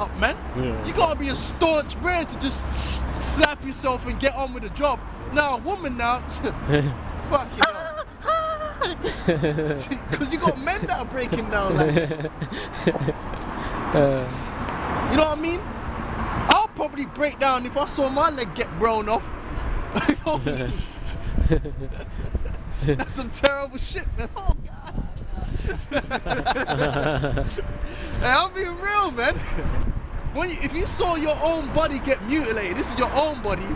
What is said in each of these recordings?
up, man. Yeah. You gotta be a staunch man to just slap yourself and get on with the job. Now, a woman now, fuck you know. Because you got men that are breaking down like that. You know what I mean? I'll probably break down if I saw my leg get blown off. That's some terrible shit, man. Oh, God. Hey, I'm being real, man. If you saw your own body get mutilated, this is your own body,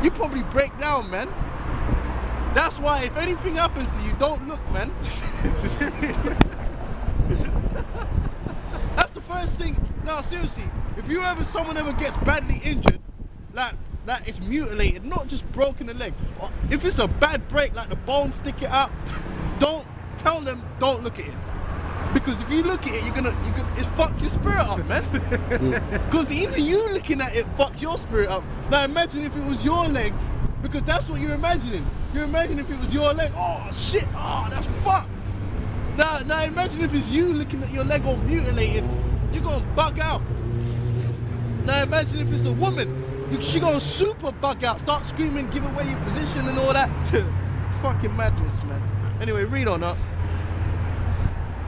you probably break down, man. That's why if anything happens to you, don't look, man. That's the first thing. No, seriously, if someone ever gets badly injured, like it's mutilated, not just broken the leg. Or if it's a bad break, like the bone sticking out, don't tell them, don't look at it. Because if you look at it, it fucks your spirit up, man. Because even you looking at it fucks your spirit up. Now imagine if it was your leg, because that's what you're imagining. You're imagining if it was your leg, oh shit, oh that's fucked. Now imagine if it's you looking at your leg all mutilated, you're gonna bug out. Now imagine if it's a woman, she gonna super bug out, start screaming, give away your position and all that. Fucking madness, man. Anyway, read on up.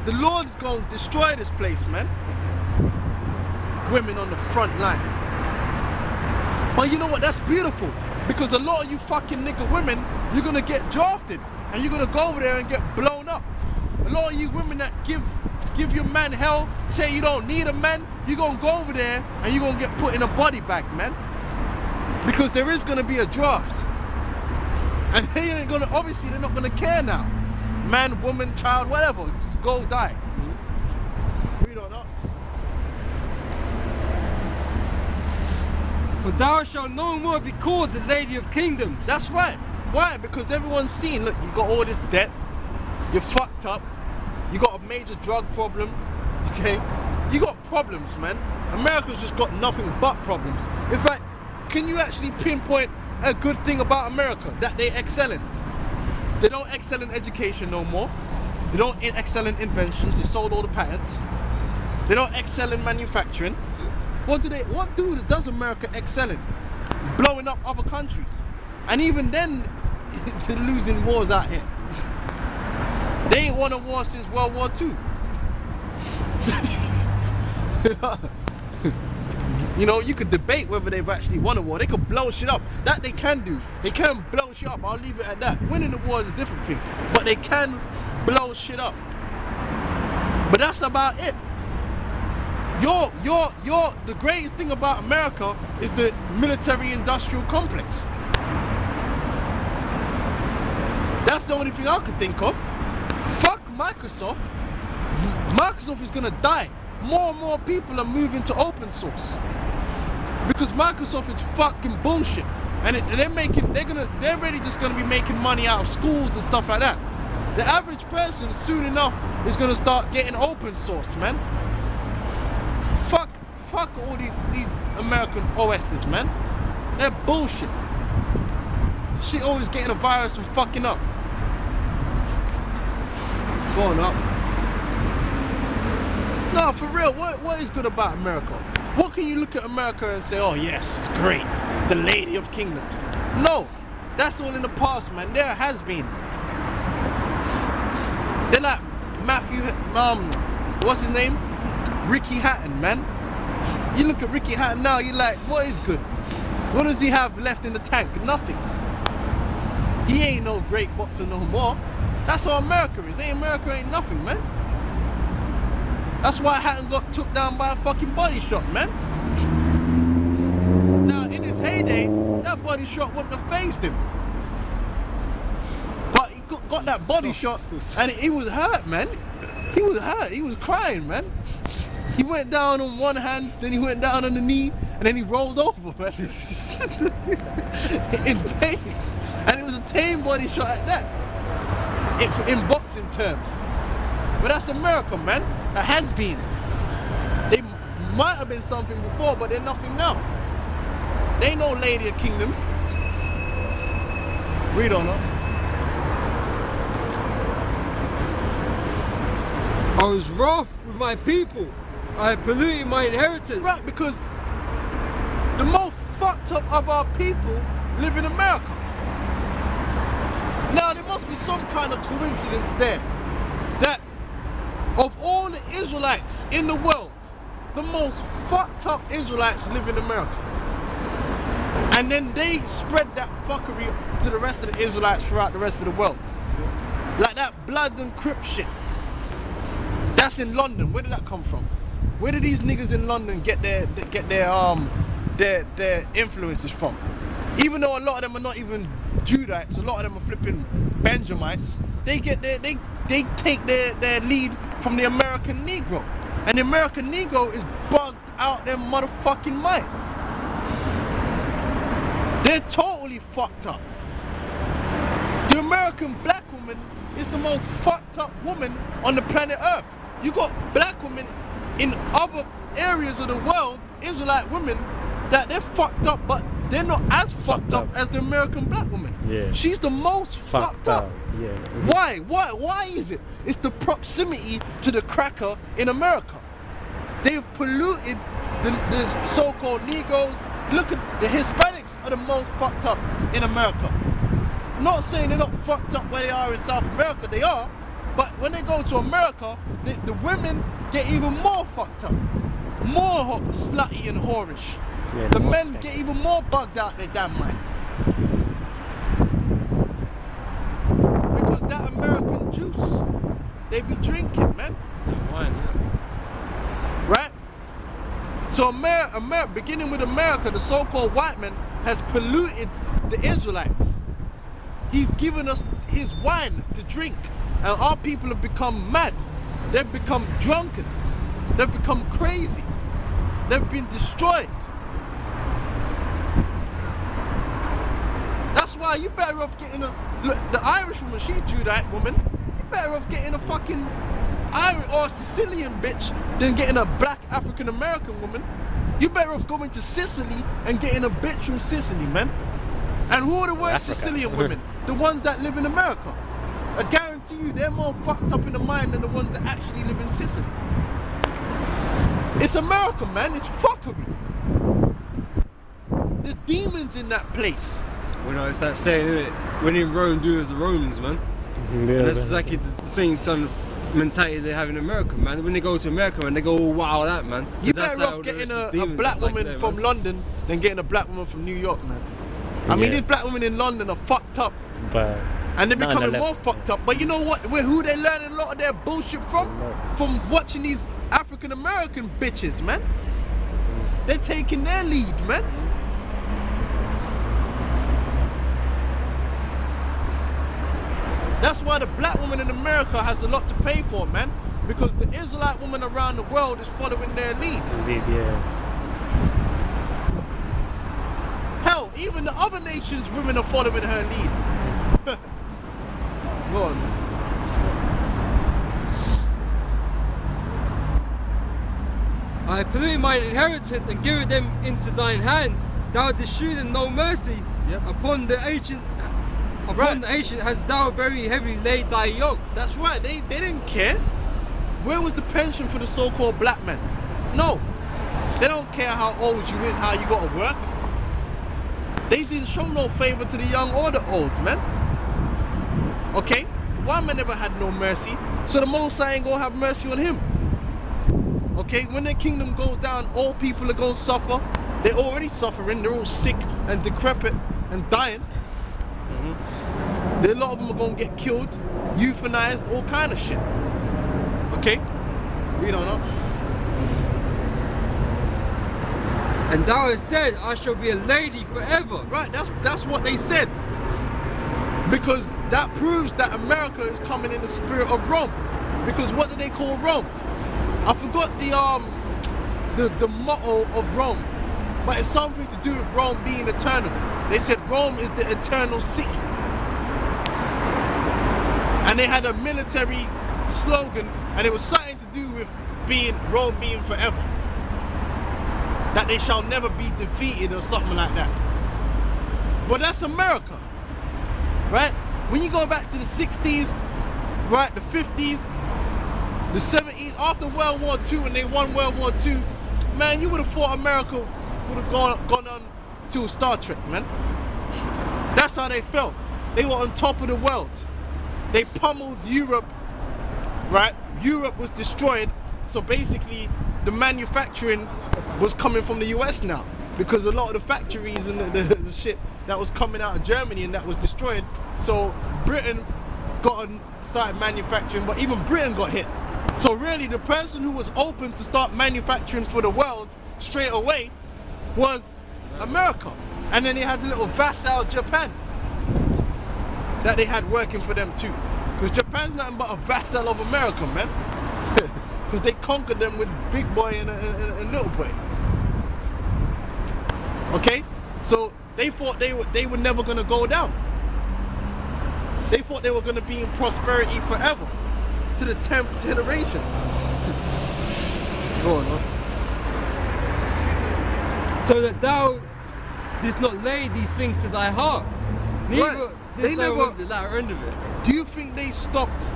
The Lord's gonna destroy this place, man. Women on the front line. But you know what, that's beautiful. Because a lot of you fucking nigga women, you're gonna get drafted. And you're gonna go over there and get blown up. A lot of you women that give your man hell, say you don't need a man, you're gonna go over there and you're gonna get put in a body bag, man. Because there is gonna be a draft. And they ain't gonna, obviously they're not gonna care now. Man, woman, child, whatever, just go die. Read on up. For thou shalt no more be called the Lady of Kingdoms. That's right. Why? Because everyone's seen, look, you got all this debt, you're fucked up, you got a major drug problem, okay? You got problems, man. America's just got nothing but problems. In fact, can you actually pinpoint a good thing about America that they excel in? They don't excel in education no more. They don't excel in inventions. They sold all the patents. They don't excel in manufacturing. What does America excel in? Blowing up other countries. And even then, they're losing wars out here. They ain't won a war since World War II. You know, you could debate whether they've actually won a war. They could blow shit up. That they can do. They can blow shit up. I'll leave it at that. Winning the war is a different thing. But they can blow shit up. But that's about it. The greatest thing about America is the military-industrial complex. That's the only thing I could think of. Fuck Microsoft. Microsoft is gonna die. More and more people are moving to open source because Microsoft is fucking bullshit, and they're really just gonna be making money out of schools and stuff like that. The average person soon enough is gonna start getting open source, man. Fuck all these American OSs, man. They're bullshit. Shit always getting a virus and fucking up. Going up. No, for real, what is good about America? What can you look at America and say, oh yes, it's great, the Lady of Kingdoms? No, that's all in the past, man. There has been. They're like what's his name? Ricky Hatton, man. You look at Ricky Hatton now, you're like, what is good? What does he have left in the tank? Nothing. He ain't no great boxer no more. That's how America is. America ain't nothing, man. That's why Hatton got took down by a fucking body shot, man. Now, in his heyday, that body shot wouldn't have phased him. But he got that body shot, and he was hurt, man. He was hurt. He was crying, man. He went down on one hand, then he went down on the knee, and then he rolled over, man. In pain. And it was a tame body shot at that. In boxing terms. But that's America, man. It has been. They might have been something before, but they're nothing now. They ain't no Lady of Kingdoms. Read on up. I was wroth with my people, I polluted my inheritance. Right, because the most fucked up of our people live in America. Now, there must be some kind of coincidence there that of all the Israelites in the world, the most fucked up Israelites live in America. And then they spread that fuckery to the rest of the Israelites throughout the rest of the world. Like that blood and crip shit. That's in London. Where did that come from? Where did these niggas in London get their influences from? Even though a lot of them are not even Judites, a lot of them are flipping Benjamites, they take their lead from the American Negro. And the American Negro is bugged out their motherfucking mind. They're totally fucked up. The American black woman is the most fucked up woman on the planet Earth. You got black women in other areas of the world, Israelite women, that they're fucked up, but they're not as fucked up as the American black woman. Yeah. She's the most fucked up. Yeah. Why? Why is it? It's the proximity to the cracker in America. They've polluted the so-called Negroes. Look at the Hispanics are the most fucked up in America. I'm not saying they're not fucked up where they are in South America, they are. But when they go to America, the women get even more fucked up. More slutty and whorish. Yeah, the men get even more bugged out their damn mind. Because that American juice, they be drinking, man. Wine, Right? So beginning with America, the so-called white man has polluted the Israelites. He's given us his wine to drink. And our people have become mad. They've become drunken. They've become crazy. They've been destroyed. That's why you better off getting the Irish woman, she's Judite woman. You better off getting a fucking Irish or Sicilian bitch than getting a black African American woman. You better off going to Sicily and getting a bitch from Sicily, man. And who are the worst Sicilian women? The ones that live in America. I guarantee you they're more fucked up in the mind than the ones that actually live in Sicily. It's America, man. It's fuckery. There's demons in that place. Well, it's that saying, isn't it? When in Rome, do as the Romans, man. Yeah, And that's exactly the same sort of mentality they have in America, man. When they go to America, man, they go all wild out, man. You better off getting a black woman from London than getting a black woman from New York, man. I mean, these black women in London are fucked up. But and they're becoming more fucked up. But you know what? Who they learning a lot of their bullshit from? From watching these African American bitches, man. They're taking their lead, man. That's why the black woman in America has a lot to pay for, man. Because the Israelite woman around the world is following their lead. indeed, yeah. Hell, even the other nations' women are following her lead. Go on. I polluted my inheritance and given them into thine hand. Thou didst shew them no mercy. Upon the ancient hast thou very heavily laid thy yoke. That's right, they didn't care. Where was the pension for the so-called black man? No. They don't care how old you is, how you gotta work. They didn't show no favor to the young or the old, man. Okay? One man never had no mercy, so the Most High ain't gonna have mercy on him. Okay? When their kingdom goes down, all people are gonna suffer. They're already suffering, they're all sick and decrepit and dying. A lot of them are gonna get killed, euthanized, all kind of shit. Okay? We don't know. And thou hast said, I shall be a lady forever. Right, that's what they said. Because that proves that America is coming in the spirit of Rome. Because what do they call Rome? I forgot the motto of Rome. But it's something to do with Rome being eternal. They said Rome is the eternal city. And they had a military slogan, and it was something to do with Rome being forever. That they shall never be defeated or something like that. But that's America, right? When you go back to the 60s, right, the 50s, The 70s, after World War II, when they won World War II, man, you would have thought America would have gone on to Star Trek, man. That's how they felt. They were on top of the world. They pummeled Europe, right? Europe was destroyed, so basically the manufacturing was coming from the US now, because a lot of the factories and the shit that was coming out of Germany and that was destroyed. So Britain started manufacturing, but even Britain got hit. So really the person who was open to start manufacturing for the world straight away was America. And then they had the little vassal Japan that they had working for them too. Because Japan's nothing but a vassal of America, man. Because they conquered them with big boy and little boy. Okay? So they thought they were never gonna go down. They thought they were gonna be in prosperity forever. To the 10th generation. Go on, man. So that thou didst not lay these things to thy heart. Neither Right. didst They thou never- want the latter end of it. Do you think they stopped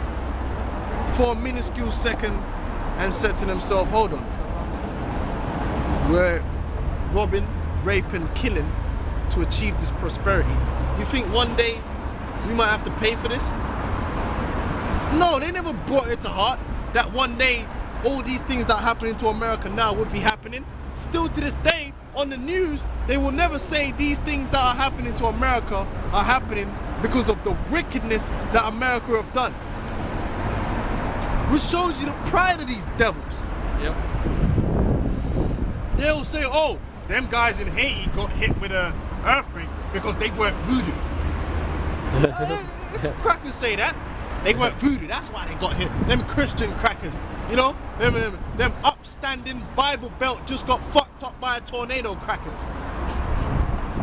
for a minuscule second and said to themselves, hold on, we're robbing, raping, killing to achieve this prosperity. Do you think one day we might have to pay for this? No, they never brought it to heart that one day all these things that are happening to America now would be happening. Still to this day, on the news, they will never say these things that are happening to America are happening because of the wickedness that America have done. Which shows you the pride of these devils. Yep. They'll say, oh, them guys in Haiti got hit with an earthquake because they weren't voodoo. Crackers say that. They weren't voodoo, that's why they got hit. Them Christian crackers, you know? Them upstanding Bible Belt just got fucked up by a tornado crackers.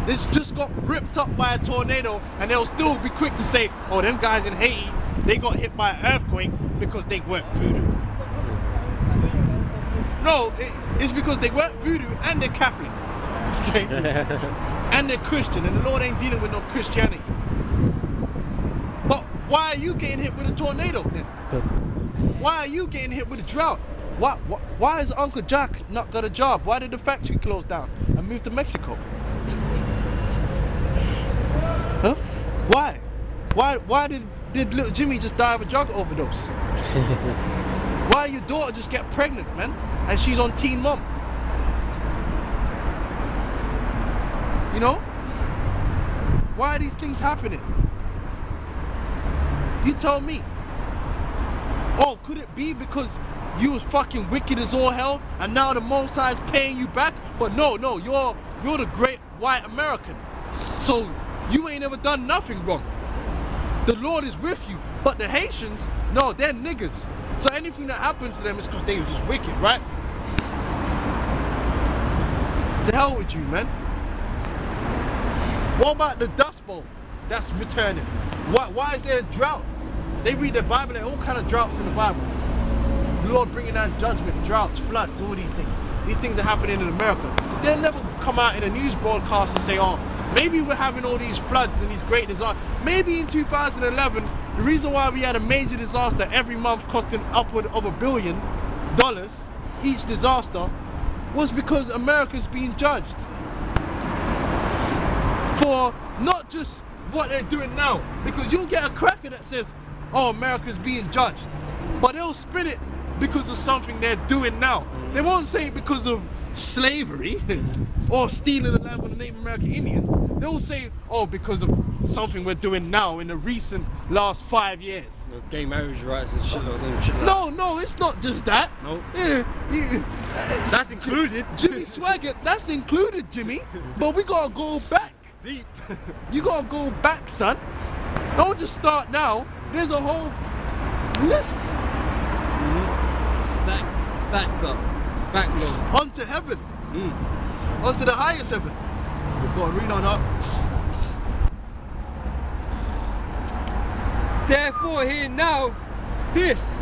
This just got ripped up by a tornado, and they'll still be quick to say, oh, them guys in Haiti, they got hit by an earthquake because they weren't voodoo. No, it's because they weren't voodoo and they're Catholic. Okay? And they're Christian, and the Lord ain't dealing with no Christianity. But why are you getting hit with a tornado then? Why are you getting hit with a drought? Why has Uncle Jack not got a job? Why did the factory close down and move to Mexico? Huh? Why? Why did little Jimmy just die of a drug overdose? Why your daughter just get pregnant, man? And she's on Teen Mom? You know? Why are these things happening? You tell me. Oh, could it be because you was fucking wicked as all hell and now the Most High is paying you back? But no, you're the great white American. So you ain't ever done nothing wrong. The Lord is with you. But the Haitians, no, they're niggas. So anything that happens to them is because they were just wicked, right? To hell with you, man. What about the Dust Bowl that's returning? Why is there a drought? They read the Bible, there are all kind of droughts in the Bible. The Lord bringing down judgment, droughts, floods, all these things. These things are happening in America. They'll never come out in a news broadcast and say, oh, maybe we're having all these floods and these great disasters. Maybe in 2011, the reason why we had a major disaster every month costing upward of $1 billion each disaster was because America's being judged for not just what they're doing now. Because you'll get a cracker that says, oh, America's being judged. But they'll spin it because of something they're doing now. They won't say it because of slavery or stealing the land from the Native American Indians. They'll say, oh, because of something we're doing now in the recent last 5 years. Gay marriage rights and shit like that. No, it's not just that. No. Yeah, That's included. Jimmy Swaggart, that's included, Jimmy. But we gotta go back. Deep. You gotta go back, son. Don't just start now. There's a whole list. Stacked up. Backlog. Onto heaven. Onto the highest heaven. Go on, read on up. Therefore hear now this,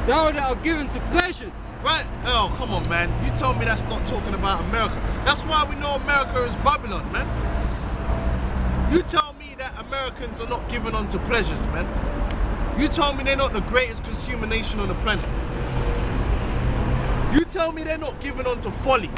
thou that are given to pleasures. Right? Oh, come on, man. You told me that's not talking about America. That's why we know America is Babylon, man. You tell me that Americans are not given unto pleasures, man. You tell me they're not the greatest consumer nation on the planet. You tell me they're not giving on to folly.